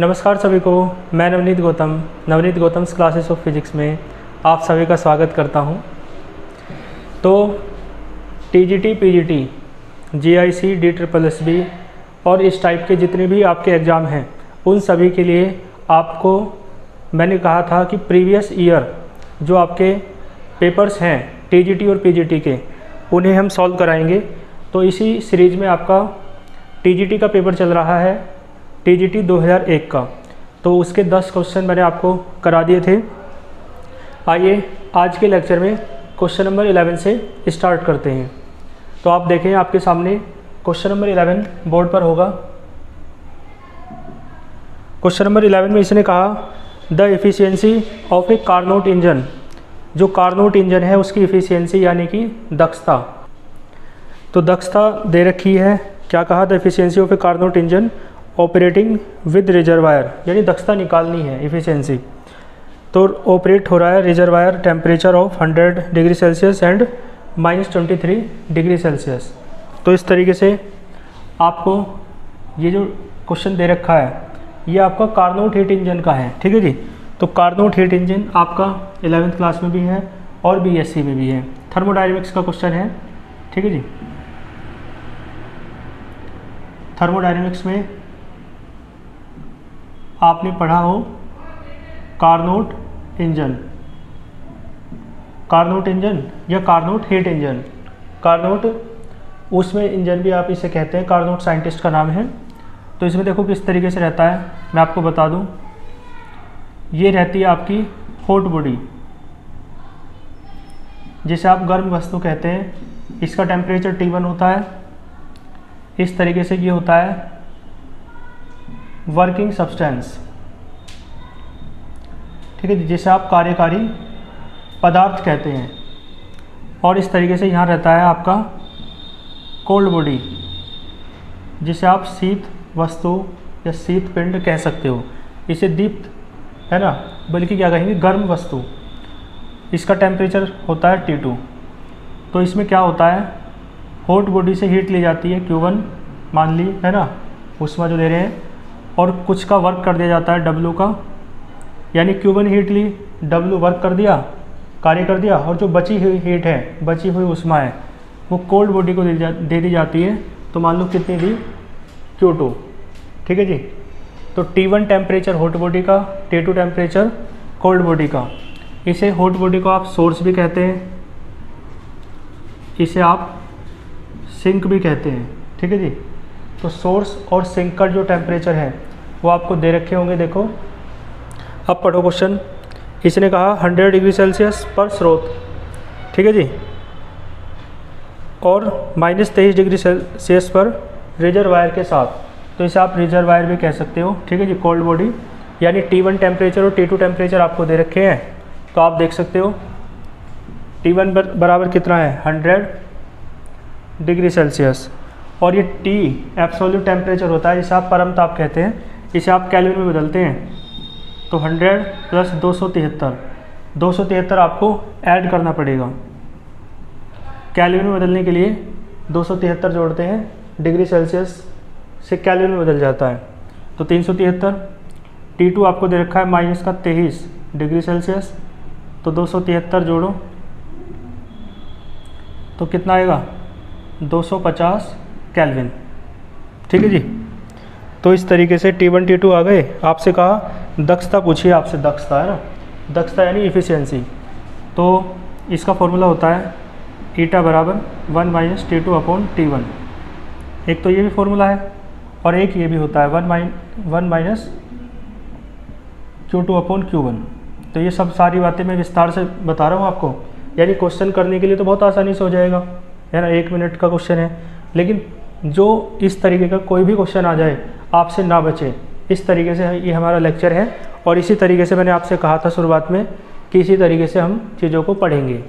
नमस्कार सभी को। मैं Navneet Gautam's classes of physics में आप सभी का स्वागत करता हूं। तो टीजीटी, पीजीटी, जीआईसी, DSSB और इस टाइप के जितने भी आपके एग्ज़ाम हैं उन सभी के लिए आपको मैंने कहा था कि प्रीवियस ईयर जो आपके पेपर्स हैं टीजीटी और पीजीटी के, उन्हें हम सॉल्व कराएंगे। तो इसी सीरीज़ में आपका टीजीटी का पेपर चल रहा है, टीजीटी 2001 का। तो उसके 10 क्वेश्चन मैंने आपको करा दिए थे। आइए आज के लेक्चर में क्वेश्चन नंबर 11 से स्टार्ट करते हैं। तो आप देखें, आपके सामने क्वेश्चन नंबर 11 बोर्ड पर होगा। क्वेश्चन नंबर 11 में इसने कहा the efficiency of A Carnot engine. जो कार्नोट इंजन है उसकी एफिशिएंसी यानी कि दक्षता। तो दक्षता दे रखी है। क्या कहा? The efficiency of A Carnot engine operating with reservoir, यानी दक्षता निकालनी है, एफिशिएंसी। तो ऑपरेट हो रहा है reservoir temperature of 100 degree Celsius and -23 degree Celsius. तो इस तरीके से आपको ये जो क्वेश्चन दे रखा है ये आपका कार्नोट हीट इंजन का है। ठीक है जी। तो कार्नोट हीट इंजन आपका 11th क्लास में भी है और BSc में भी है। थर्मोडायनेमिक्स का क्वेश्चन है। ठीक है जी। थर्मोडायनेमिक्स में आपने पढ़ा हो कार्नोट इंजन या कार्नोट हीट इंजन। कार्नोट उसमें इंजन भी आप इसे कहते हैं, कार्नोट साइंटिस्ट का नाम है। तो इसमें देखो किस तरीके से रहता है, मैं आपको बता दूं। ये रहती है आपकी हॉट बॉडी, जिसे आप गर्म वस्तु कहते हैं। इसका टेम्परेचर T1 होता है। इस तरीके से ये होता है वर्किंग सब्सटेंस। ठीक है, जिसे आप कार्यकारी पदार्थ कहते हैं। और इस तरीके से यहाँ रहता है आपका कोल्ड बॉडी, जिसे आप शीत वस्तु या शीत पिंड कह सकते हो। इसे दीप्त है ना, बल्कि क्या कहेंगे, गर्म वस्तु। इसका टेम्परेचर होता है T2। तो इसमें क्या होता है, हॉट बॉडी से हीट ली जाती है Q1 मान ली, है ना, ऊष्मा जो दे रहे हैं, और कुछ का वर्क कर दिया जाता है W का, यानी Q1 हीट ली, W वर्क कर दिया, कार्य कर दिया, और जो बची हुई हीट है, बची हुई ऊष्मा है, वो कोल्ड बॉडी को दे दी जाती है। तो मान लो कितनी दी, Q2। ठीक है जी। तो T1 टेम्परेचर हॉट बॉडी का, T2 टेम्परेचर कोल्ड बॉडी का। इसे हॉट बॉडी को आप सोर्स भी कहते हैं, इसे आप सिंक भी कहते हैं। ठीक है जी। तो सोर्स और सिंक का जो टेम्परेचर है वो आपको दे रखे होंगे। देखो अब पढ़ो क्वेश्चन। इसने कहा 100 डिग्री सेल्सियस पर स्रोत। ठीक है जी। और -23 डिग्री सेल्सियस पर रिजर्वायर के साथ। तो इसे आप रिजर्वायर भी कह सकते हो। ठीक है जी। कोल्ड बॉडी यानी T1 टेम्परेचर और T2 टेम्परेचर आपको दे रखे हैं। तो आप देख सकते हो T1 बराबर कितना है, 100 डिग्री सेल्सियस, और ये T एब्सोल्यूट टेम्परेचर होता है, जिसे आप परम ताप कहते हैं। इसे आप केल्विन में बदलते हैं। तो 100 प्लस 273 आपको ऐड करना पड़ेगा। केल्विन में बदलने के लिए 273 जोड़ते हैं, डिग्री सेल्सियस से केल्विन में बदल जाता है। तो 373। T2 आपको दे रखा है -23 डिग्री सेल्सियस। तो 273 जोड़ो तो कितना आएगा, 250 केल्विन। ठीक है जी। तो इस तरीके से T1 T2 आ गए। आपसे कहा दक्षता पूछिए, आपसे दक्षता है ना, दक्षता यानी इफ़िशियंसी। तो इसका फॉर्मूला होता है ईटा बराबर 1 - T2/T1। एक तो ये भी फॉर्मूला है और एक ये भी होता है 1 - Q2/Q1। तो ये सब सारी बातें मैं विस्तार से बता रहा हूँ आपको, यानी क्वेश्चन करने के लिए तो बहुत आसानी से हो जाएगा, है ना। 1 मिनट का क्वेश्चन है, लेकिन जो इस तरीके का कोई भी क्वेश्चन आ जाए आपसे ना बचे, इस तरीके से ये हमारा लेक्चर है। और इसी तरीके से मैंने आपसे कहा था शुरुआत में कि इसी तरीके से हम चीज़ों को पढ़ेंगे।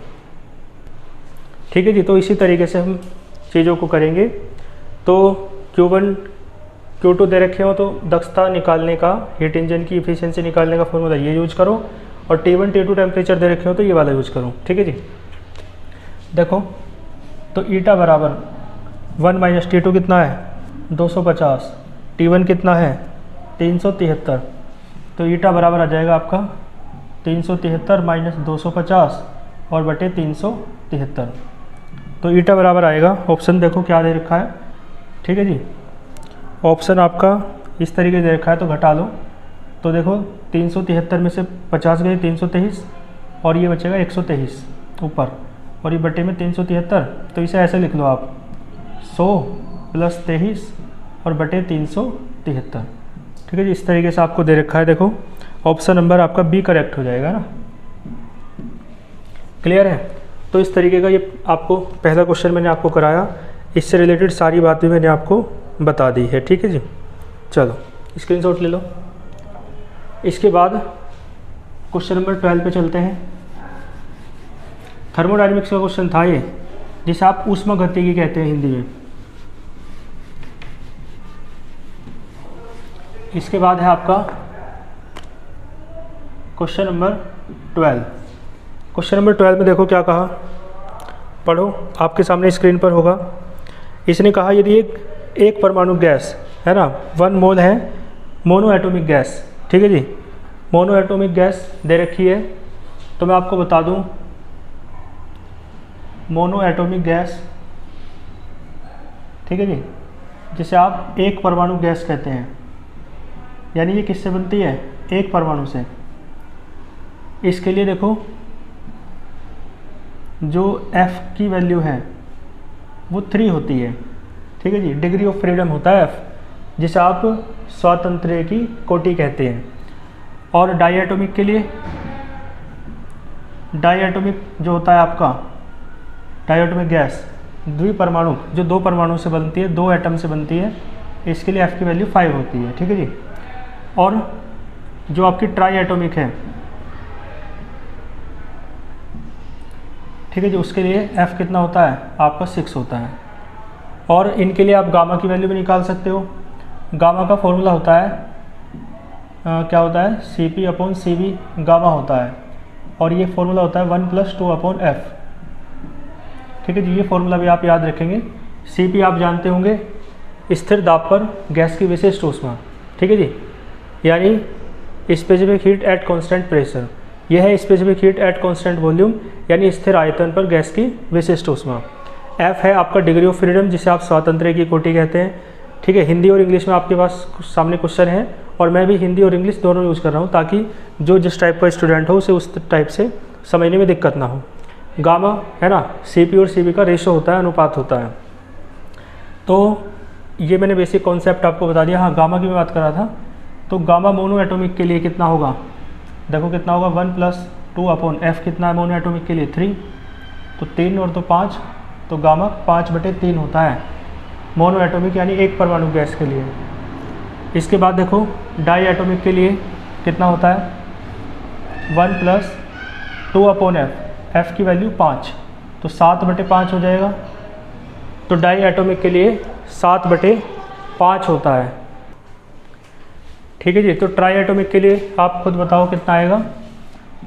ठीक है जी। तो इसी तरीके से हम चीज़ों को करेंगे। तो Q1 Q2 दे रखे हो तो दक्षता निकालने का, हीट इंजन की इफिशियंसी निकालने का फॉर्मूला ये यूज करो, और T1 T2 टेम्परेचर दे रखे हो तो ये वाला यूज करो। ठीक है जी। देखो तो ईटा बराबर 1 - T2 कितना है, 250। T1 कितना है, 373, तो ईटा बराबर आ जाएगा आपका 373 माइनस 250 और बटे 373, तो ईटा बराबर आएगा, ऑप्शन देखो क्या दे रखा है, ठीक है जी। ऑप्शन आपका इस तरीके से दे रखा है, तो घटा लो, तो देखो 373 में से 50 गए 323 और ये बचेगा 123 ऊपर, और ये बटे में 373, तो इसे ऐसे लिख लो आप 100 प्लस 23 और बटे 373, ठीक है जी। इस तरीके से आपको दे रखा है, देखो ऑप्शन नंबर आपका बी करेक्ट हो जाएगा ना, क्लियर है। तो इस तरीके का ये आपको पहला क्वेश्चन मैंने आपको कराया, इससे रिलेटेड सारी बातें मैंने आपको बता दी है, ठीक है जी। चलो स्क्रीनशॉट ले लो। इसके बाद क्वेश्चन नंबर 12 पे चलते हैं। थर्मोडायनेमिक्स का क्वेश्चन था ये, जिसे आप ऊष्मागतिकी कहते हैं हिंदी में। इसके बाद है आपका क्वेश्चन नंबर 12। क्वेश्चन नंबर 12 में देखो क्या कहा, पढ़ो, आपके सामने स्क्रीन पर होगा। इसने कहा यदि एक परमाणु गैस है ना 1 मोल है, मोनो एटॉमिक गैस, ठीक है जी, मोनो एटॉमिक गैस दे रखी है। तो मैं आपको बता दूं, मोनो एटॉमिक गैस, ठीक है जी, जिसे आप एक परमाणु गैस कहते हैं, यानी ये किससे बनती है, एक परमाणु से। इसके लिए देखो जो F की वैल्यू है वो 3 होती है, ठीक है जी, डिग्री ऑफ फ्रीडम होता है F, जिसे आप स्वातंत्र्य की कोटि कहते हैं। और डाईएटॉमिक के लिए, डाईएटॉमिक जो होता है आपका डाईएटॉमिक गैस, द्विपरमाणु जो 2 परमाणु से बनती है, 2 एटम से बनती है, इसके लिए F की वैल्यू 5 होती है, ठीक है जी। और जो आपकी ट्राई एटॉमिक है, ठीक है जी, उसके लिए F कितना होता है आपका 6 होता है। और इनके लिए आप गामा की वैल्यू भी निकाल सकते हो। गामा का फॉर्मूला होता है क्या होता है, CP/CV गामा होता है, और ये फॉर्मूला होता है 1 + 2/F, ठीक है जी। ये फॉर्मूला भी आप याद रखेंगे। CP आप जानते होंगे, स्थिर दाब पर गैस की विशिष्ट ऊष्मा, ठीक है जी, यानी specific heat at constant pressure. यह है specific heat at constant volume, यानी स्थिर आयतन पर गैस की विशिष्ट ऊष्मा। F है आपका डिग्री ऑफ फ्रीडम, जिसे आप स्वातंत्र्य की कोटि कहते हैं, ठीक है। हिंदी और इंग्लिश में आपके पास सामने क्वेश्चन है, और मैं भी हिंदी और इंग्लिश दोनों यूज़ कर रहा हूँ, ताकि जो जिस टाइप का स्टूडेंट हो उसे उस टाइप से समझने में दिक्कत ना हो। गामा है ना, CP और CV का रेशो होता है, अनुपात होता है। तो ये मैंने बेसिक कॉन्सेप्ट आपको बता दिया। हाँ, गामा की मैं बात कर रहा था, तो गामा मोनो एटॉमिक के लिए कितना होगा, देखो कितना होगा 1 + 2/F कितना है मोनो एटॉमिक के लिए 3, तो 3 और 2 5, तो गामा 5/3 होता है मोनो एटॉमिक, यानी एक परमाणु गैस के लिए। इसके बाद देखो डाई एटॉमिक के लिए कितना होता है 1 + 2/F, F की वैल्यू 5, तो 7/5 हो जाएगा। तो डाई एटॉमिक के लिए 7/5 होता है, ठीक है जी। तो ट्राई एटॉमिक के लिए आप खुद बताओ कितना आएगा,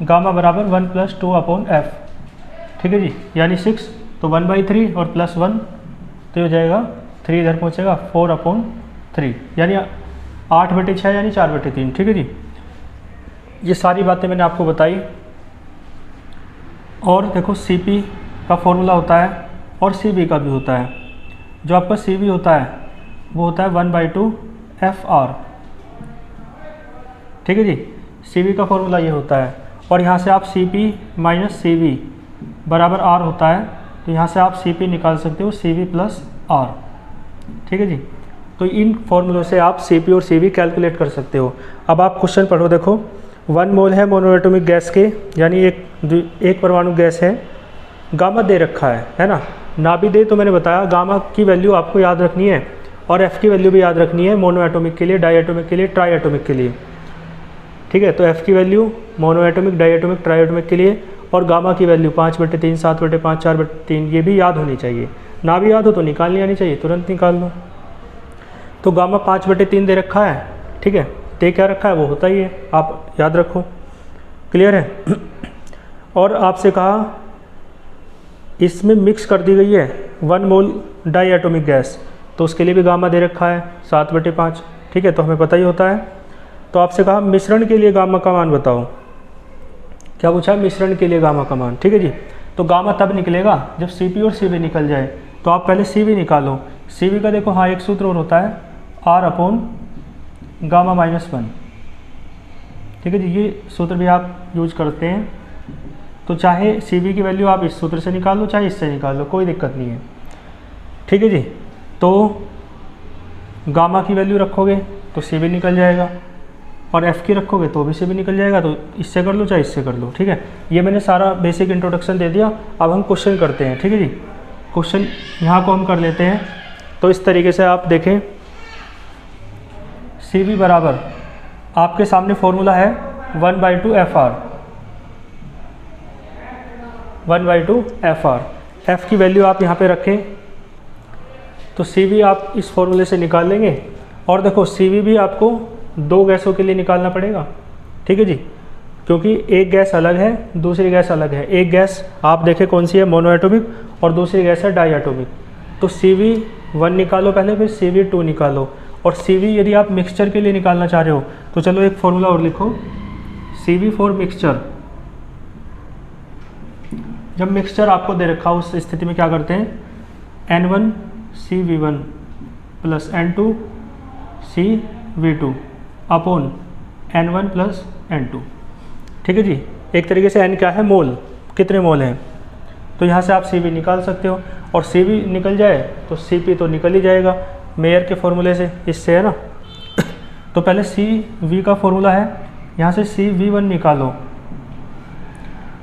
गामा बराबर 1 + 2/F, ठीक है जी, यानी 6, तो 1/3 और +1, तो हो जाएगा 3 इधर पहुँचेगा 4/3, यानी 8/6 यानी 4/3, ठीक है जी। ये सारी बातें मैंने आपको बताई। और देखो CP का फॉर्मूला होता है और CV का भी होता है। जो आपका CV होता है वो होता है 1/2FR, ठीक है जी। CV का फॉर्मूला ये होता है, और यहाँ से आप CP - CV बराबर R होता है, तो यहाँ से आप CP निकाल सकते हो CV + R, ठीक है जी। तो इन फॉर्मूलों से आप CP और CV कैलकुलेट कर सकते हो। अब आप क्वेश्चन पढ़ो, देखो 1 मोल है मोनो एटॉमिक गैस के, यानी एक परमाणु गैस है, गामा दे रखा है ना, ना भी दे तो मैंने बताया गामा की वैल्यू आपको याद रखनी है, और F की वैल्यू भी याद रखनी है मोनो एटॉमिक के लिए, डाई एटॉमिक के लिए, ट्राई एटॉमिक के लिए, ठीक है। तो F की value monoatomic, diatomic, triatomic के लिए, और गामा की वैल्यू 5/3, 7/5, 4/3, ये भी याद होनी चाहिए। ना भी याद हो तो निकालनी आनी चाहिए, तुरंत निकाल लो। तो गामा 5/3 दे रखा है, ठीक है, दे क्या रखा है वो होता ही है, आप याद रखो, क्लियर है। और आपसे कहा इसमें मिक्स कर दी गई है 1 मोल डाई एटॉमिक गैस, तो उसके लिए भी गामा दे रखा है 7/5, ठीक है, तो हमें पता ही होता है। तो आपसे कहा मिश्रण के लिए गामा का मान बताओ। क्या पूछा? मिश्रण के लिए गामा का मान। ठीक है जी। तो गामा तब निकलेगा जब Cp और Cv निकल जाए। तो आप पहले Cv निकालो। Cv का देखो हाँ एक सूत्र और होता है R/γ-1। ठीक है जी, ये सूत्र भी आप यूज करते हैं। तो चाहे Cv की वैल्यू आप इस सूत्र से निकाल लो चाहे इससे निकाल लो, कोई दिक्कत नहीं है। ठीक है जी। तो गामा की वैल्यू रखोगे तो Cv निकल जाएगा, और F की रखोगे तो भी Cv निकल जाएगा। तो इससे कर लो चाहे इससे कर लो। ठीक है, ये मैंने सारा बेसिक इंट्रोडक्शन दे दिया। अब हम क्वेश्चन करते हैं। ठीक है जी, क्वेश्चन यहाँ को हम कर लेते हैं। तो इस तरीके से आप देखें, Cv बराबर आपके सामने फॉर्मूला है 1/2 FR। 1/2 FR। F की वैल्यू आप यहाँ पे रखें तो Cv आप इस फॉर्मूले से निकाल लेंगे। और देखो Cv भी आपको 2 गैसों के लिए निकालना पड़ेगा। ठीक है जी, क्योंकि एक गैस अलग है दूसरी गैस अलग है। एक गैस आप देखें कौन सी है, मोनोएटॉमिक, और दूसरी गैस है डाईएटॉमिक। तो Cv1 निकालो पहले, फिर Cv2 निकालो। और Cv यदि आप मिक्सचर के लिए निकालना चाह रहे हो तो चलो एक फॉर्मूला और लिखो, Cv फॉर मिक्सचर। जब मिक्सचर आपको दे रखा हो उस स्थिति में क्या करते हैं, N1CV1 plus N2CV2 upon N1 plus N2। ठीक है जी, एक तरीके से N क्या है, मोल, कितने मोल हैं। तो यहाँ से आप Cv निकाल सकते हो, और Cv निकल जाए तो Cp तो निकल ही जाएगा मेयर के फॉर्मूले से, इससे है ना। तो पहले Cv का फॉर्मूला है, यहाँ से Cv1 निकालो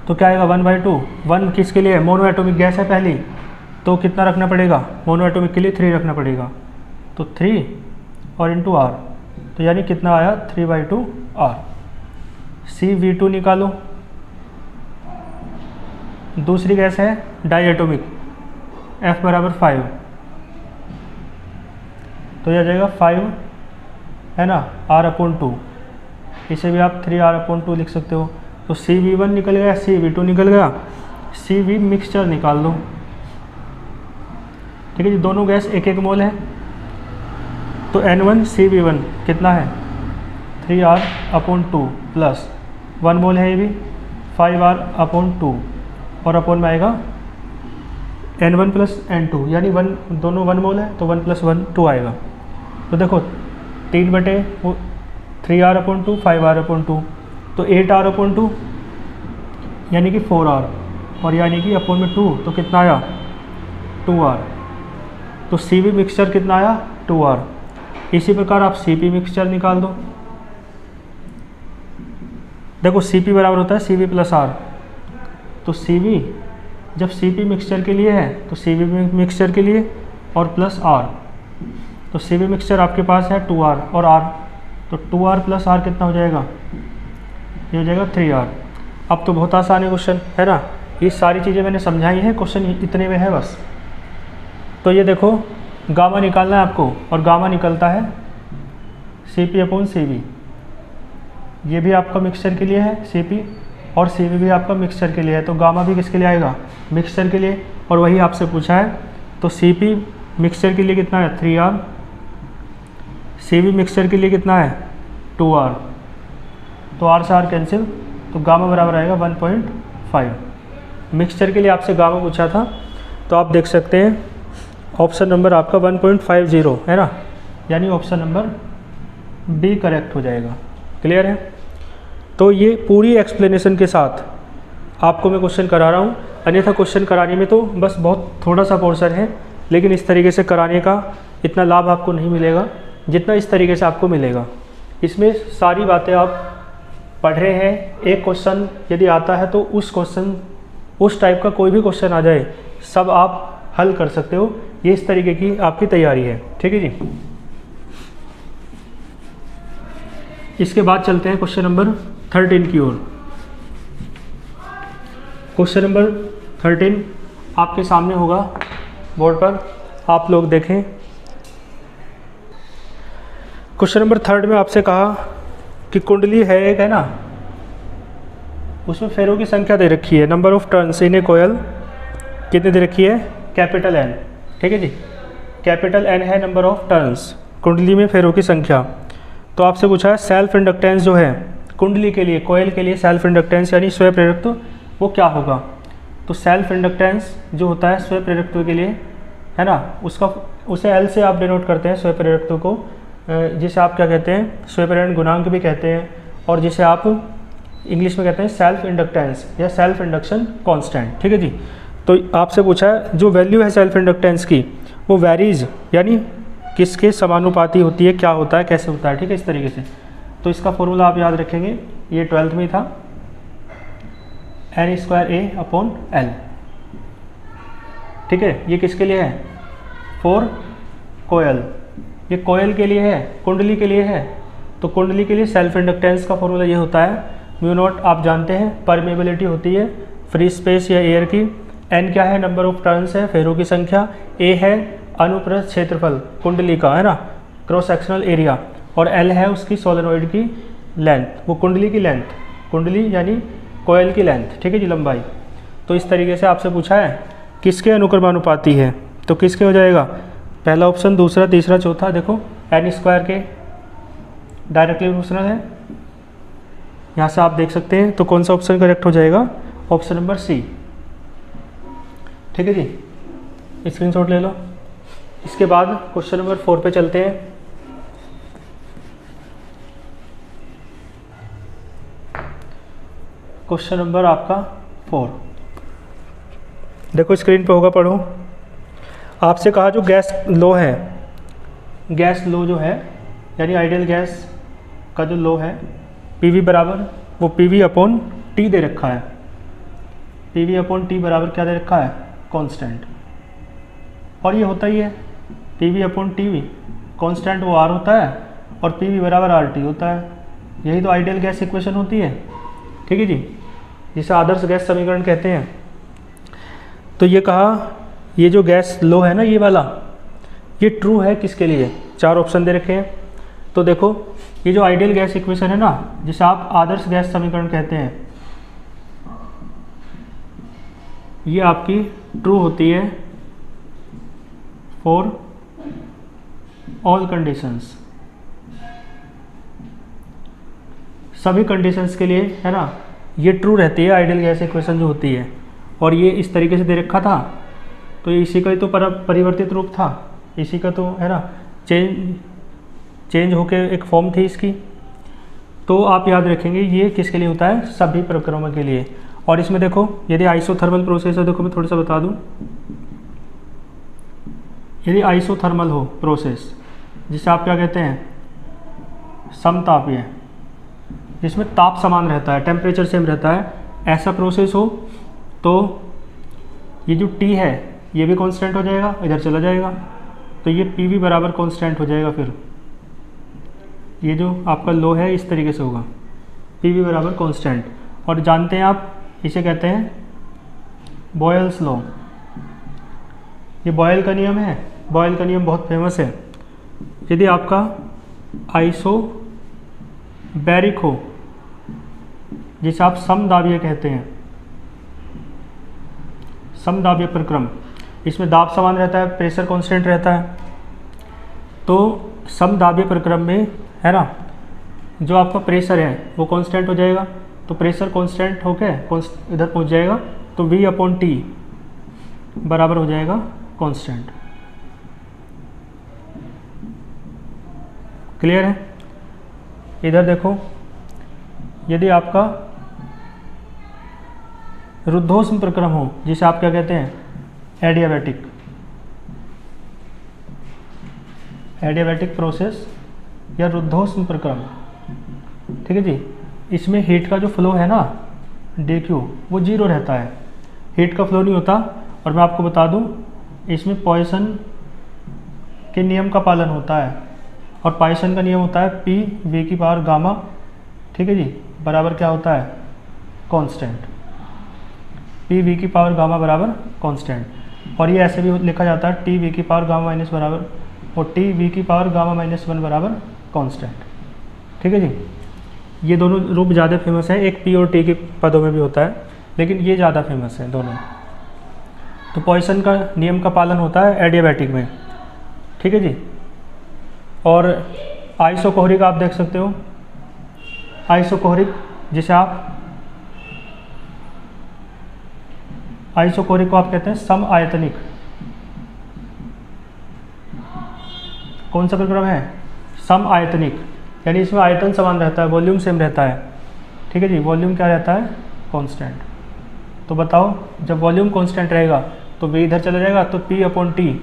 तो क्या आएगा 1/2। 1 किसके लिए है, मोनोएटॉमिक गैस है पहली, तो कितना रखना पड़ेगा, मोनोएटॉमिक के लिए 3 रखना पड़ेगा। तो 3 और इंटू R, तो यानी कितना आया 3/2 R। Cv2 निकालो, दूसरी गैस है डाईएटॉमिक, F बराबर 5, तो यह आ जाएगा 5 है ना R/2। इसे भी आप 3R/2 लिख सकते हो। तो Cv1 निकल गया, Cv2 निकल गया, Cv मिक्सचर निकाल लो। ठीक है जी, दोनों गैस 1-1 मोल है। तो N1CV1 कितना है 3R/2 प्लस 1 मोल है, ये भी 5R/2, और अपॉन में आएगा N1 प्लस N2, यानी 1, दोनों 1 मोल है तो 1 + 1 2 आएगा। तो देखो 3/3R/2 5R/2, तो 8R/2 यानी कि 4R, और यानी कि अपॉन में 2, तो कितना आया 2R। तो Cv मिक्सचर कितना आया 2R। इसी प्रकार आप Cp मिक्सचर निकाल दो। देखो Cp बराबर होता है Cv प्लस R। तो Cv जब Cp मिक्सचर के लिए है तो Cv मिक्सचर के लिए और प्लस R। तो Cv मिक्सचर आपके पास है 2R और R, तो 2R प्लस R कितना हो जाएगा, ये हो जाएगा 3R। अब तो बहुत आसान है क्वेश्चन, है ना। ये सारी चीज़ें मैंने समझाई हैं, क्वेश्चन इतने में है बस। तो ये देखो गामा निकालना है आपको, और गामा निकलता है Cp/Cv। ये भी आपका मिक्सचर के लिए है Cp, और Cv भी आपका मिक्सचर के लिए है। तो गामा भी किसके लिए आएगा, मिक्सचर के लिए। और वही आपसे पूछा है, तो Cp मिक्सचर के लिए कितना है 3R, Cv मिक्सचर के लिए कितना है 2R। तो R से R कैंसिल, तो गामा बराबर आएगा 1.5। मिक्सचर के लिए आपसे गामा पूछा था, तो आप देख सकते हैं ऑप्शन नंबर आपका 1.50 है ना, यानी ऑप्शन नंबर बी करेक्ट हो जाएगा। क्लियर है। तो ये पूरी एक्सप्लेनेशन के साथ आपको मैं क्वेश्चन करा रहा हूँ, अन्यथा क्वेश्चन कराने में तो बस बहुत थोड़ा सा पोर्शन है, लेकिन इस तरीके से कराने का इतना लाभ आपको नहीं मिलेगा जितना इस तरीके से आपको मिलेगा। इसमें सारी बातें आप पढ़ रहे हैं, एक क्वेश्चन यदि आता है तो उस क्वेश्चन, उस टाइप का कोई भी क्वेश्चन आ जाए, सब आप हल कर सकते हो। ये इस तरीके की आपकी तैयारी है। ठीक है जी। इसके बाद चलते हैं क्वेश्चन नंबर 13 की ओर। क्वेश्चन नंबर 13 आपके सामने होगा बोर्ड पर, आप लोग देखें। क्वेश्चन नंबर 3 में आपसे कहा कि कुंडली है एक, है ना, उसमें फेरों की संख्या दे रखी है, नंबर ऑफ टर्न्स इन ए कोयल कितनी दे रखी है, कैपिटल N। ठीक है जी, कैपिटल N है नंबर ऑफ टर्न्स, कुंडली में फेरों की संख्या। तो आपसे पूछा है सेल्फ इंडक्टेंस जो है कुंडली के लिए, कोयल के लिए सेल्फ इंडक्टेंस यानी स्वयं प्रेरकत्व वो क्या होगा। तो सेल्फ इंडक्टेंस जो होता है स्वयं प्रेरकत्व के लिए, है ना, उसे एल से आप डिनोट करते हैं स्वयं प्रेरकत्व को, जिसे आप क्या कहते हैं, स्वयं प्रेरण गुणांक भी कहते हैं, और जिसे आप इंग्लिश में कहते हैं सेल्फ इंडक्टेंस या सेल्फ इंडक्शन कांस्टेंट। ठीक है जी। तो आपसे पूछा है जो वैल्यू है सेल्फ इंडक्टेंस की वो वेरीज यानी किसके समानुपाती होती है, क्या होता है, कैसे होता है। ठीक है, इस तरीके से। तो इसका फॉर्मूला आप याद रखेंगे, ये 12th में था, n²A/L। ठीक है, ये किसके लिए है, फॉर कोयल, ये कोयल के लिए है, कुंडली के लिए है। तो कुंडली के लिए सेल्फ इंडक्टेंस का फॉर्मूला ये होता है μ0 आप जानते हैं, परमेबिलिटी होती है फ्री स्पेस या एयर की, n क्या है, नंबर ऑफ टर्न्स है, फेरों की संख्या, a है अनुप्रस्थ क्षेत्रफल कुंडली का, है ना, क्रॉस सेक्शनल एरिया, और l है उसकी सोलेनोइड की लेंथ, वो कुंडली की लेंथ, कुंडली यानी कोयल की लेंथ। ठीक है जी, लंबाई। तो इस तरीके से आपसे पूछा है किसके अनुक्रमानुपाती है, तो किसके हो जाएगा, पहला ऑप्शन, दूसरा, तीसरा, चौथा। देखो n² के डायरेक्टली प्रोपोर्शनल है, यहाँ से आप देख सकते हैं। तो कौन सा ऑप्शन करेक्ट हो जाएगा, ऑप्शन नंबर सी। ठीक है जी, स्क्रीनशॉट ले लो। इसके बाद क्वेश्चन नंबर 4 पे चलते हैं। क्वेश्चन नंबर आपका 4, देखो स्क्रीन पे होगा, पढ़ो। आपसे कहा जो गैस लो है, गैस लो जो है यानी आइडियल गैस का जो लो है, PV बराबर वो PV/T दे रखा है, PV/T बराबर क्या दे रखा है, कांस्टेंट। और ये होता ही है PV/T कांस्टेंट वो R होता है और PV बराबर RT होता है। यही तो आइडियल गैस इक्वेशन होती है। ठीक है जी, जिसे आदर्श गैस समीकरण कहते हैं। तो ये कहा ये जो गैस लो है ना, ये वाला, ये ट्रू है किसके लिए, 4 ऑप्शन दे रखे हैं। तो देखो ये जो आइडियल गैस इक्वेशन है ना, जिसे आप आदर्श गैस समीकरण कहते हैं, ये आपकी ट्रू होती है फॉर ऑल कंडीशंस, सभी कंडीशंस के लिए, है ना, ये ट्रू रहती है आइडियल गैस इक्वेशन जो होती है। और ये इस तरीके से दे रखा था, तो इसी का ही तो परिवर्तित रूप था, इसी का तो, है ना, चेंज होके एक फॉर्म थी इसकी। तो आप याद रखेंगे ये किसके लिए होता है, सभी प्रक्रमों के लिए। और इसमें देखो यदि आइसोथर्मल प्रोसेस है, देखो मैं थोड़ा सा बता दूं, यदि आइसोथर्मल हो प्रोसेस, जिसे आप क्या कहते हैं, समतापीय, जिसमें ताप समान रहता है, टेम्परेचर सेम रहता है, ऐसा प्रोसेस हो, तो ये जो T है ये भी कांस्टेंट हो जाएगा, इधर चला जाएगा, तो ये PV बराबर कांस्टेंट हो जाएगा। फिर ये जो आपका लो है इस तरीके से होगा, PV बराबर कांस्टेंट। और जानते हैं आप इसे कहते हैं बॉयल्स लॉ, ये बॉयल का नियम है, बॉयल का नियम बहुत फेमस है। यदि आपका आइसोबैरिक हो, जिसे आप समदाबीय कहते हैं, समदाबीय प्रक्रम, इसमें दाब समान रहता है, प्रेशर कांस्टेंट रहता है। तो समदाबीय प्रक्रम में, है ना, जो आपका प्रेशर है वो कांस्टेंट हो जाएगा, तो प्रेशर कांस्टेंट होके इधर पहुंच जाएगा, तो V/T बराबर हो जाएगा कांस्टेंट। क्लियर है। इधर देखो, यदि आपका रुद्धोष्म प्रक्रम हो, जिसे आप क्या कहते हैं, एडियाबैटिक प्रोसेस या रुद्धोष्म प्रक्रम। ठीक है जी, इसमें हीट का जो फ्लो है ना, dq, वो 0 रहता है, हीट का फ्लो नहीं होता। और मैं आपको बता दूं, इसमें पॉइसन के नियम का पालन होता है, और पॉइसन का नियम होता है P/γ। ठीक है जी, बराबर क्या होता है, कांस्टेंट, P/γ बराबर कांस्टेंट। और ये ऐसे भी लिखा जाता है T/γ बराबर, और T/γ-1 बराबर कांस्टेंट। ठीक है जी, ये दोनों रूप ज़्यादा फेमस है, एक P और T के पदों में भी होता है, लेकिन ये ज़्यादा फेमस है दोनों। तो पॉइसन का नियम का पालन होता है एडियाबैटिक में। ठीक है जी, और आइसोकोहरिक आप देख सकते हो, आइसोकोहरिक जिसे आप आइसोकोहरिक को आप कहते हैं सम आयतनिक। कौन सा प्रक्रम है? सम आयतनिक, यानी इसमें आयतन समान रहता है, वॉल्यूम सेम रहता है। ठीक है जी, वॉल्यूम क्या रहता है? कांस्टेंट। तो बताओ जब वॉल्यूम कांस्टेंट रहेगा तो v इधर चला जाएगा, तो P/T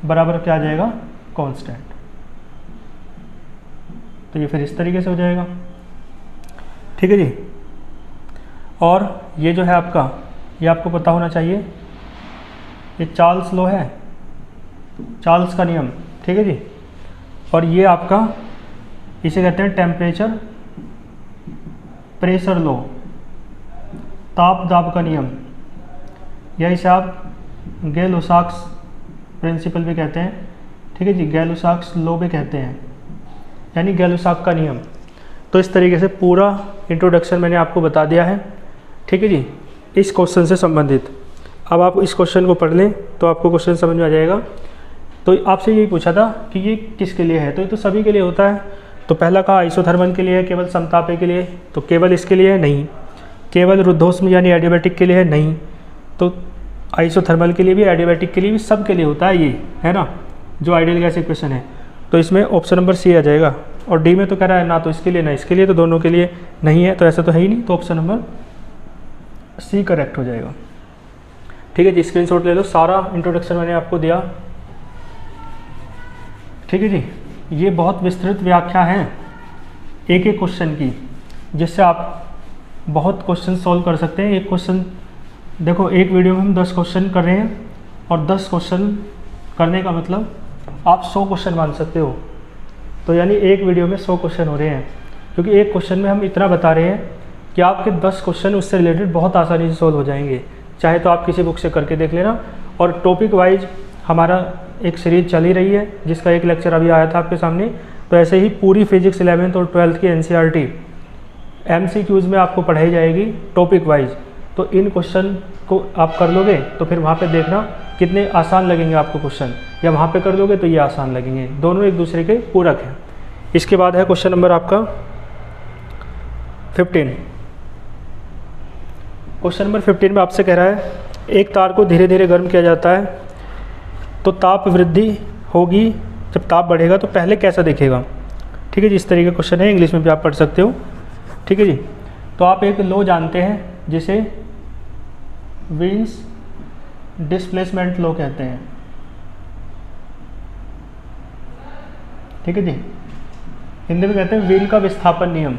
बराबर क्या आ जाएगा? कांस्टेंट। तो ये फिर इस तरीके से हो जाएगा। ठीक है जी। और ये जो है आपका, ये आपको पता होना चाहिए, ये चार्ल्स लॉ है, चार्ल्स का नियम। ठीक है जी। और ये आपका, इसे कहते हैं टेम्परेचर प्रेशर लॉ, ताप दाब का नियम, या इसे आप गैल-लुसाक्स प्रिंसिपल भी कहते हैं। ठीक है जी, गैल-लुसाक्स लॉ भी कहते हैं, यानी गैल-लुसाक का नियम। तो इस तरीके से पूरा इंट्रोडक्शन मैंने आपको बता दिया है। ठीक है जी, इस क्वेश्चन से संबंधित। अब आप इस क्वेश्चन को पढ़ लें तो आपको क्वेश्चन समझ में आ जाएगा। तो आपसे यही पूछा था कि ये किसके लिए है, तो ये तो सभी के लिए होता है। तो पहला कहा आइसोथर्मल के लिए है, केवल समतापी के लिए, तो केवल इसके लिए है नहीं। केवल रुद्धोष्म यानी एडियाबैटिक के लिए है नहीं। तो आइसोथर्मल के लिए भी, एडियाबैटिक के लिए भी, सब के लिए होता है ये, है ना, जो आइडियल गैस इक्वेशन है। तो इसमें ऑप्शन नंबर सी आ जाएगा। और डी में तो कह रहा है ना तो इसके लिए ना इसके लिए, तो दोनों के लिए नहीं है, तो ऐसा तो है ही नहीं, तो ऑप्शन नंबर सी करेक्ट हो जाएगा। ठीक है जी, स्क्रीनशॉट ले लो, सारा इंट्रोडक्शन मैंने आपको दिया। ठीक है जी, ये बहुत विस्तृत व्याख्या है एक एक क्वेश्चन की, जिससे आप बहुत क्वेश्चन सॉल्व कर सकते हैं। एक क्वेश्चन देखो, एक वीडियो में हम 10 क्वेश्चन कर रहे हैं, और 10 क्वेश्चन करने का मतलब आप 100 क्वेश्चन मान सकते हो। तो यानी एक वीडियो में 100 क्वेश्चन हो रहे हैं, क्योंकि एक क्वेश्चन में हम इतना बता रहे हैं कि आपके 10 क्वेश्चन उससे रिलेटेड बहुत आसानी से सॉल्व हो जाएंगे। चाहे तो आप किसी बुक से करके देख लेना। और टॉपिक वाइज हमारा एक सीरीज चल ही रही है, जिसका एक लेक्चर अभी आया था आपके सामने। तो ऐसे ही पूरी फिजिक्स 11th और 12th की NCERT MCQs में आपको पढ़ाई जाएगी टॉपिक वाइज। तो इन क्वेश्चन को आप कर लोगे तो फिर वहाँ पे देखना कितने आसान लगेंगे आपको क्वेश्चन, या वहाँ पे कर लोगे तो ये आसान लगेंगे। दोनों एक दूसरे के पूरक हैं। इसके बाद है क्वेश्चन नंबर आपका 15। क्वेश्चन नंबर 15 में आपसे कह रहा है, एक तार को धीरे धीरे गर्म किया जाता है तो ताप वृद्धि होगी, जब ताप बढ़ेगा तो पहले कैसा दिखेगा। ठीक है जी, इस तरीके का क्वेश्चन है, इंग्लिश में भी आप पढ़ सकते हो। ठीक है जी। तो आप एक लॉ जानते हैं जिसे वीन्स डिस्प्लेसमेंट लॉ कहते हैं। ठीक है जी, हिंदी में कहते हैं वीन का विस्थापन नियम।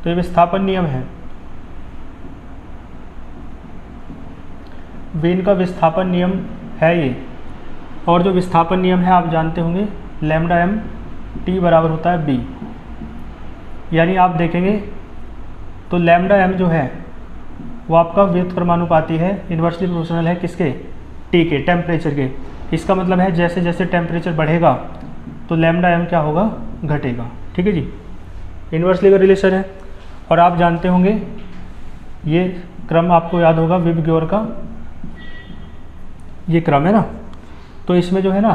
तो ये विस्थापन नियम है, वीन का विस्थापन नियम है ये। और जो विस्थापन नियम है आप जानते होंगे, λm/T बराबर होता है b। यानी आप देखेंगे तो λm जो है वो आपका व्युत्क्रमानुपाती है, इन्वर्सली प्रोपोर्शनल है किसके? T के, टेम्परेचर के। इसका मतलब है जैसे जैसे टेम्परेचर बढ़ेगा तो λm क्या होगा? घटेगा। ठीक है जी, इन्वर्सली का रिलेशन है। और आप जानते होंगे ये क्रम आपको याद होगा, विब ग्योर का ये क्रम है ना। तो इसमें जो है ना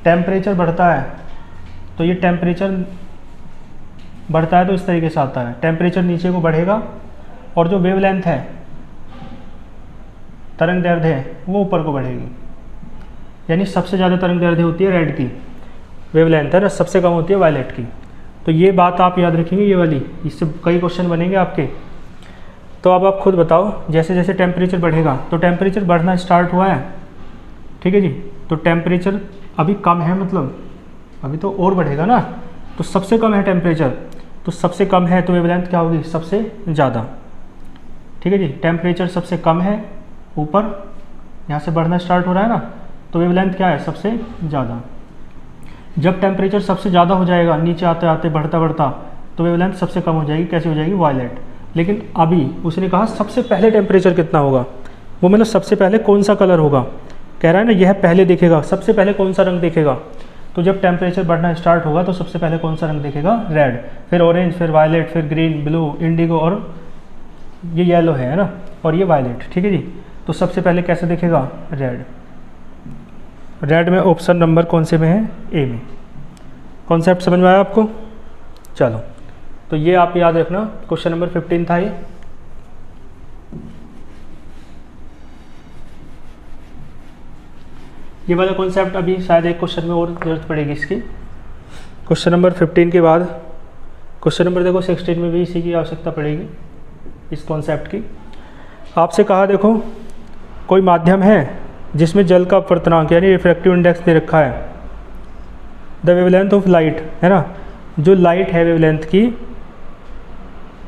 टेम्परेचर बढ़ता है, तो ये टेम्परेचर बढ़ता है तो इस तरीके से आता है, टेम्परेचर नीचे को बढ़ेगा और जो वेवलेंथ है, तरंग दैर्ध्य है, वो ऊपर को बढ़ेगी। यानी सबसे ज़्यादा तरंग दैर्ध्य होती है रेड की, वेवलेंथ है ना, सबसे कम होती है वायलेट की। तो ये बात आप याद रखेंगे, ये वाली, इससे कई क्वेश्चन बनेंगे आपके। तो अब आप खुद बताओ, जैसे जैसे टेम्परेचर बढ़ेगा, तो टेम्परेचर बढ़ना स्टार्ट हुआ है, ठीक है जी, तो टेम्परेचर अभी कम है, मतलब अभी तो और बढ़ेगा ना। तो सबसे कम है टेम्परेचर, तो सबसे कम है तो वेवलेंथ क्या होगी? सबसे ज़्यादा। ठीक है जी, टेम्परेचर सबसे कम है, ऊपर यहाँ से बढ़ना स्टार्ट हो रहा है ना, तो वेवलेंथ क्या है? सबसे ज़्यादा। जब टेम्परेचर सबसे ज़्यादा हो जाएगा, नीचे आते आते बढ़ता बढ़ता, तो वेवलेंथ सबसे कम हो जाएगी, कैसे हो जाएगी? वायलेट। लेकिन अभी उसने कहा सबसे पहले टेम्परेचर कितना होगा, वो मतलब सबसे पहले कौन सा कलर होगा, कह रहा है ना यह पहले दिखेगा, सबसे पहले कौन सा रंग दिखेगा। तो जब टेम्परेचर बढ़ना स्टार्ट होगा तो सबसे पहले कौन सा रंग दिखेगा? रेड, फिर ऑरेंज, फिर वायलेट, फिर ग्रीन, ब्लू, इंडिगो, और ये येलो है ना, और ये वायलेट। ठीक है जी, तो सबसे पहले कैसे दिखेगा? रेड। रेड में ऑप्शन नंबर कौन से में है? ए में। कॉन्सेप्ट समझ में आया आपको? चलो, तो ये आप याद रखना, क्वेश्चन नंबर 15 था ये वाला कॉन्सेप्ट। अभी शायद एक क्वेश्चन में और जरूरत पड़ेगी इसकी। क्वेश्चन नंबर 15 के बाद क्वेश्चन नंबर देखो 16 में भी इसी की आवश्यकता पड़ेगी, इस कॉन्सेप्ट की। आपसे कहा देखो कोई माध्यम है जिसमें जल का अपवर्तनांक यानी रिफ्रैक्टिव इंडेक्स दे रखा है, द वेवलेंथ ऑफ लाइट, है ना। जो लाइट है वेवलेंथ की,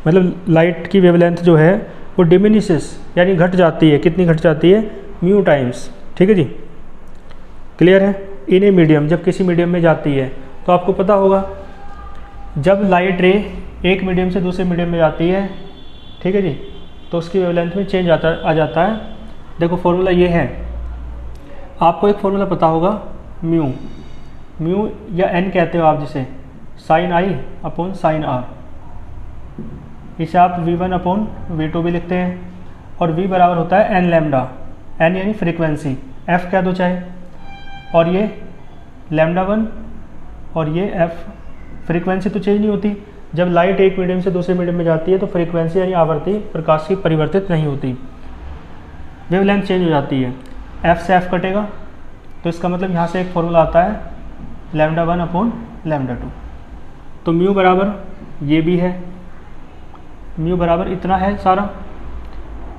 मतलब लाइट की वेवलेंथ जो है वो डिमिनिशेस यानी घट जाती है। कितनी घट जाती है? Mu times. ठीक है जी, क्लियर है। इन ए मीडियम, जब किसी मीडियम में जाती है तो आपको पता होगा जब लाइट रे एक मीडियम से दूसरे मीडियम में जाती है, ठीक है जी, तो उसकी वेवलेंथ में चेंज आ जाता है। देखो फॉर्मूला ये है, आपको एक फॉर्मूला पता होगा म्यू, म्यू या एन कहते हो आप जिसे, sine i upon sine r. इसे आप V1 अपॉन V2 भी लिखते हैं। और V बराबर होता है एन लैम्डा, एन यानी फ्रीक्वेंसी, F कह दो चाहे, और ये लैम्डा 1 और ये F। फ्रीक्वेंसी तो चेंज नहीं होती, जब लाइट एक मीडियम से दूसरे मीडियम में जाती है तो फ्रीक्वेंसी यानी आवृत्ति प्रकाश की परिवर्तित नहीं होती, वेवलेंथ चेंज हो जाती है। F से F कटेगा तो इसका मतलब यहाँ से एक फॉर्मूला आता है लैम्डा 1 अपॉन लैम्डा 2। तो म्यू बराबर ये भी है, म्यू बराबर इतना है सारा,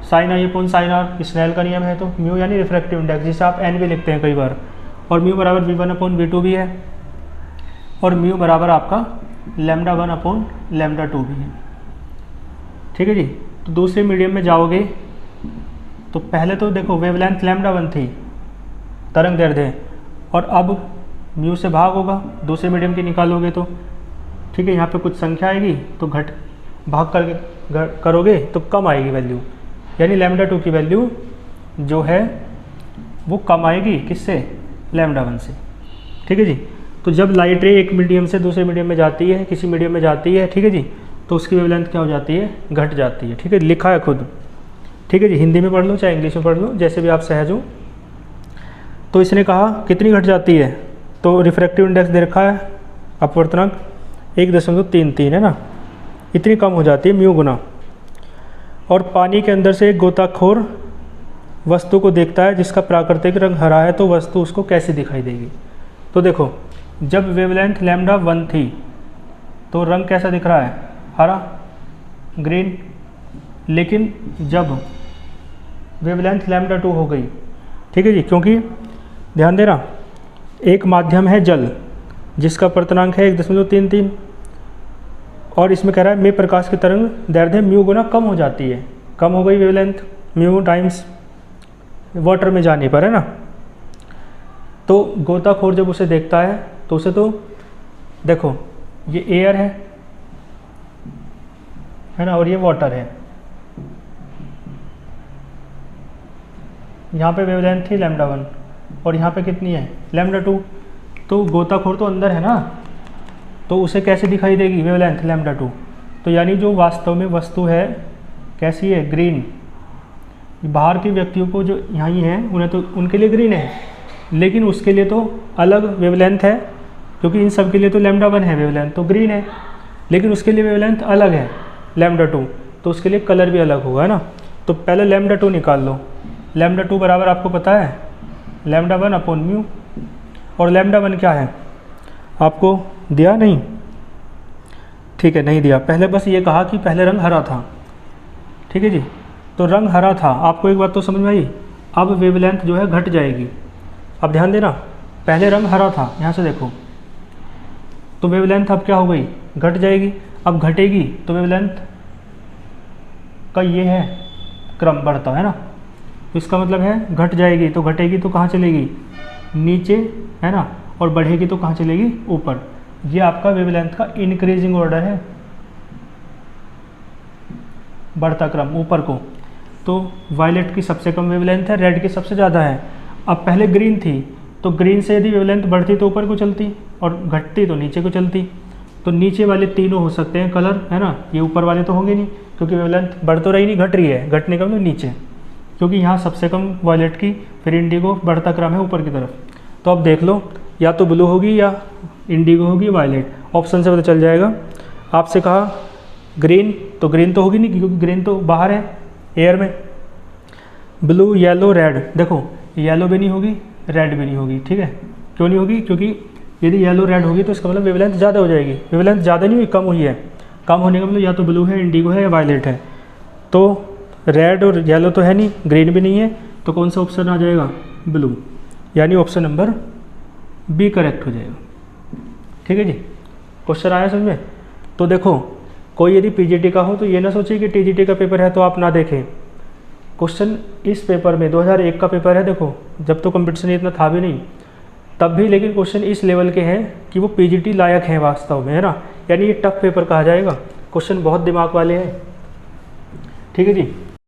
sine i upon sine r Snell का नियम है। तो म्यू यानी रिफ्रैक्टिव इंडेक्स, जिसे आप एन भी लिखते हैं कई बार, और म्यू बराबर V1 अपॉन V2 भी है, और म्यू बराबर आपका लैम्डा 1 अपॉन लैम्डा 2 भी है। ठीक है जी। तो दूसरे मीडियम में जाओगे तो पहले तो देखो वेवलेंथ लैम्डा 1 थी, तरंग दैर्ध्य, और अब म्यू से भाग होगा, दूसरे मीडियम की निकालोगे तो, ठीक है, यहाँ पे कुछ संख्या आएगी तो घट भाग करके करोगे तो कम आएगी वैल्यू, यानी लैम्डा 2 की वैल्यू जो है वो कम आएगी किससे? लैम्डा 1 से। ठीक है जी। तो जब लाइट रे एक मीडियम से दूसरे मीडियम में जाती है, किसी मीडियम में जाती है, ठीक है जी, तो उसकी वेवलेंथ क्या हो जाती है? घट जाती है। ठीक है, लिखा है खुद। ठीक है जी, हिंदी में पढ़ लो चाहे इंग्लिश में पढ़ लो, जैसे भी आप सहज हो। तो इसने कहा कितनी घट जाती है, तो रिफ्रैक्टिव इंडेक्स दे रखा है अपवर्तनांक 1.33 है ना, इतनी कम हो जाती है म्यू गुना। और पानी के अंदर से एक गोताखोर वस्तु को देखता है जिसका प्राकृतिक रंग हरा है, तो वस्तु उसको कैसे दिखाई देगी? तो देखो जब वेवलेंथ लैम्डा 1 थी तो रंग कैसा दिख रहा है? हरा, ग्रीन। लेकिन जब वेवलेंथ लैम्डा 2 हो गई, ठीक है जी, क्योंकि ध्यान देना एक माध्यम है जल जिसका अपवर्तनांक है 1.33, और इसमें कह रहा है में प्रकाश की तरंग दैर्ध्य म्यू गुना कम हो जाती है। कम हो गई वेवलेंथ म्यू टाइम्स वाटर में जाने पर, है ना। तो गोताखोर जब उसे देखता है तो उसे, तो देखो ये एयर है ना, और ये वाटर है। यहाँ पे वेवलेंथ थी लैम्डा 1 और यहाँ पे कितनी है? लैम्डा 2। तो गोताखोर तो अंदर है ना, तो उसे कैसे दिखाई देगी वेवलेंथ लैम्डा 2? तो यानी जो वास्तव में वस्तु है कैसी है? ग्रीन। बाहर के व्यक्तियों को जो यहाँ ही हैं उन्हें तो उनके लिए ग्रीन है, लेकिन उसके लिए तो अलग वेवलेंथ है, क्योंकि इन सब के लिए तो लैम्डा 1 है वेवलेंथ, तो ग्रीन है, लेकिन उसके लिए वेवलेंथ अलग है लैम्डा 2, तो उसके लिए कलर भी अलग होगा, है ना। तो पहले लैम्डा 2 निकाल लो। लैम्डा 2 बराबर आपको पता है लैम्डा 1 अपॉन म्यू, और लैम्डा 1 क्या है आपको दिया नहीं? ठीक है, नहीं दिया। पहले बस ये कहा कि पहले रंग हरा था, ठीक है जी। तो रंग हरा था, आपको एक बात तो समझ में आई। अब वेवलेंथ जो है घट जाएगी। अब ध्यान देना, पहले रंग हरा था, यहाँ से देखो, तो वेवलेंथ अब क्या हो गई? घट जाएगी। अब घटेगी तो वेवलेंथ का ये है क्रम बढ़ता है ना, तो इसका मतलब है घट जाएगी, तो घटेगी तो कहाँ चलेगी? नीचे, है ना, और बढ़ेगी तो कहाँ चलेगी? ऊपर। ये आपका वेवलेंथ का इंक्रीजिंग ऑर्डर है, बढ़ता क्रम ऊपर को। तो वायलेट की सबसे कम वेवलेंथ है, रेड की सबसे ज़्यादा है। अब पहले ग्रीन थी, तो ग्रीन से यदि वेवलेंथ बढ़ती तो ऊपर को चलती, और घटती तो नीचे को चलती। तो नीचे वाले तीनों हो सकते हैं कलर, है ना, ये ऊपर वाले तो होंगे नहीं, क्योंकि वेवलेंथ बढ़ तो रही नहीं, घट रही है। घटने का मतलब नीचे, क्योंकि यहाँ सबसे कम वायलेट की, फिर इंडिगो, बढ़ता क्रम है ऊपर की तरफ। तो अब देख लो, या तो ब्लू होगी या इंडिगो होगी, वायलेट। ऑप्शन से पता चल जाएगा। आपसे कहा ग्रीन, तो ग्रीन तो होगी नहीं क्योंकि ग्रीन तो बाहर है एयर में। ब्लू, येलो, रेड, देखो येलो भी नहीं होगी, रेड भी नहीं होगी, ठीक है। क्यों नहीं होगी? क्योंकि यदि येलो रेड होगी तो इसका मतलब वेवलेंथ ज़्यादा हो जाएगी। वेवलेंथ ज़्यादा नहीं हुई, कम हुई है। कम होने का मतलब या तो ब्लू है, इंडिगो है या वायलेट है। तो रेड और येलो तो है नहीं, ग्रीन भी नहीं है, तो कौन सा ऑप्शन आ जाएगा? ब्लू, यानी ऑप्शन नंबर बी करेक्ट हो जाएगा। ठीक है जी, क्वेश्चन आया समझ में? तो देखो कोई यदि पीजीटी का हो तो ये ना सोचिए कि टीजीटी का पेपर है तो आप ना देखें। क्वेश्चन इस पेपर में 2001 का पेपर है, देखो जब तो कंपटीशन इतना था भी नहीं तब भी, लेकिन क्वेश्चन इस लेवल के हैं कि वो पीजीटी लायक हैं वास्तव में, है ना। यानी ये टफ पेपर कहा जाएगा, क्वेश्चन बहुत दिमाग वाले हैं। ठीक है जी।